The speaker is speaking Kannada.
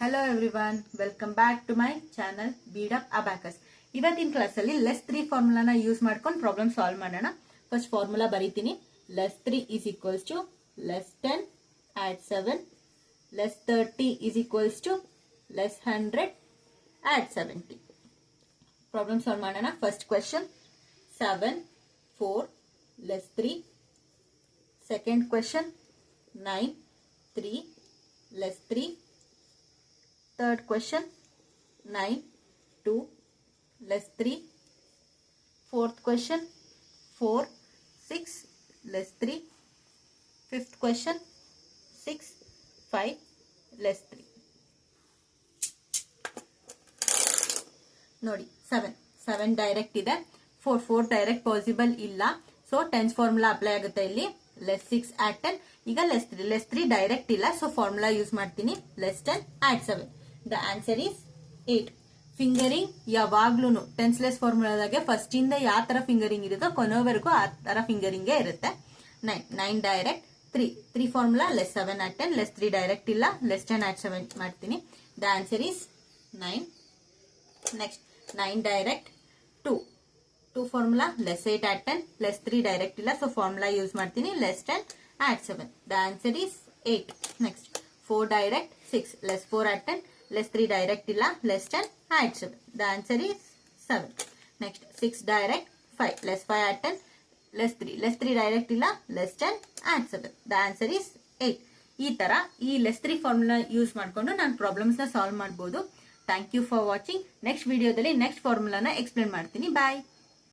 Hello everyone, welcome back to my channel Bead Up Abacus. ಇವತ್ತಿನ ಕ್ಲಾಸ್ ಅಲ್ಲಿ ಲೆಸ್ 3 ಫಾರ್ಮುಲಾನ ಯೂಸ್ ಮಾಡ್ಕೊಂಡು ಪ್ರಾಬ್ಲಮ್ ಸಾಲ್ವ್ ಮಾಡೋಣ. ಫಸ್ಟ್ ಫಾರ್ಮುಲಾ ಬರೀತೀನಿ. Less 3 is equals to less 10 add 7, less 30 is equals to less 100 add 70. Problem solve ಮಾಡೋಣ. First question 7 4 less 3. Second question 9 3 less 3. Third question 9 2 less 3. Fourth question 4 6 less 3. Fifth question 6 5 less 3. ನೋಡಿ 7 ಡೈರೆಕ್ಟ್ ಇದೆ, 4 ಡೈರೆಕ್ಟ್ ಪಾಸಿಬಲ್ ಇಲ್ಲ. ಸೊ ಟೆನ್ಸ್ ಫಾರ್ಮುಲಾ ಅಪ್ಲೈ ಆಗುತ್ತೆ ಇಲ್ಲಿ. Less 6 at 10. ಈಗ ಲೆಸ್ 3 ಡೈರೆಕ್ಟ್ ಇಲ್ಲ, ಸೊ ಫಾರ್ಮುಲಾ ಯೂಸ್ ಮಾಡ್ತೀನಿ. Less 10 at 7. The answer is 8. Fingering ಯಾವಾಗ್ಲೂ ಟೆನ್ಸ್ಲೆಸ್ ಫಾರ್ಮುಲಾದಾಗೆ ಫಸ್ಟ್ ಇಂದ ಯಾವ ತರ ಫಿಂಗರಿಂಗ್ ಇರುತ್ತೋ ಕೊನೆವರೆಗೂ ಆ ತರ ಫಿಂಗರಿಂಗ್ ಇರುತ್ತೆ. 9 direct. 3 formula less 7 add 10. Less 3 direct ಇಲ್ಲ, ಲೆಸ್ 10 ಆಟ್ 7 ಮಾಡ್ತೀನಿ. The answer is 9. Next 9 direct. 2 formula less 8 add 10. Less 3 direct ಇಲ್ಲ, ಸೊ ಫಾರ್ಮುಲಾ ಯೂಸ್ ಮಾಡ್ತೀನಿ. Less 10 at 7. The answer is 8. Next 4 direct. 6 less 4 add 10. Less 3 direct ಇಲ್ಲ, less 10 at 7. The answer is 7. Next 6 direct. 5 less 5 at 10. Less 3 direct ಇಲ್ಲ, less 10 at 7. The answer is 8. ಈ ತರ ಈ ಲೆಸ್ 3 ಫಾರ್ಮುಲಾ ಯೂಸ್ ಮಾಡ್ಕೊಂಡು ನಾನು ಪ್ರಾಬ್ಲಮ್ಸ್ ನ ಸಾಲ್ವ್ ಮಾಡಬಹುದು. Thank you for watching. Next ವಿಡಿಯೋದಲ್ಲಿ ನೆಕ್ಸ್ಟ್ ಫಾರ್ಮುಲಾನ ಎಕ್ಸ್ಪ್ಲೇನ್ ಮಾಡ್ತೀನಿ. ಬಾಯ್.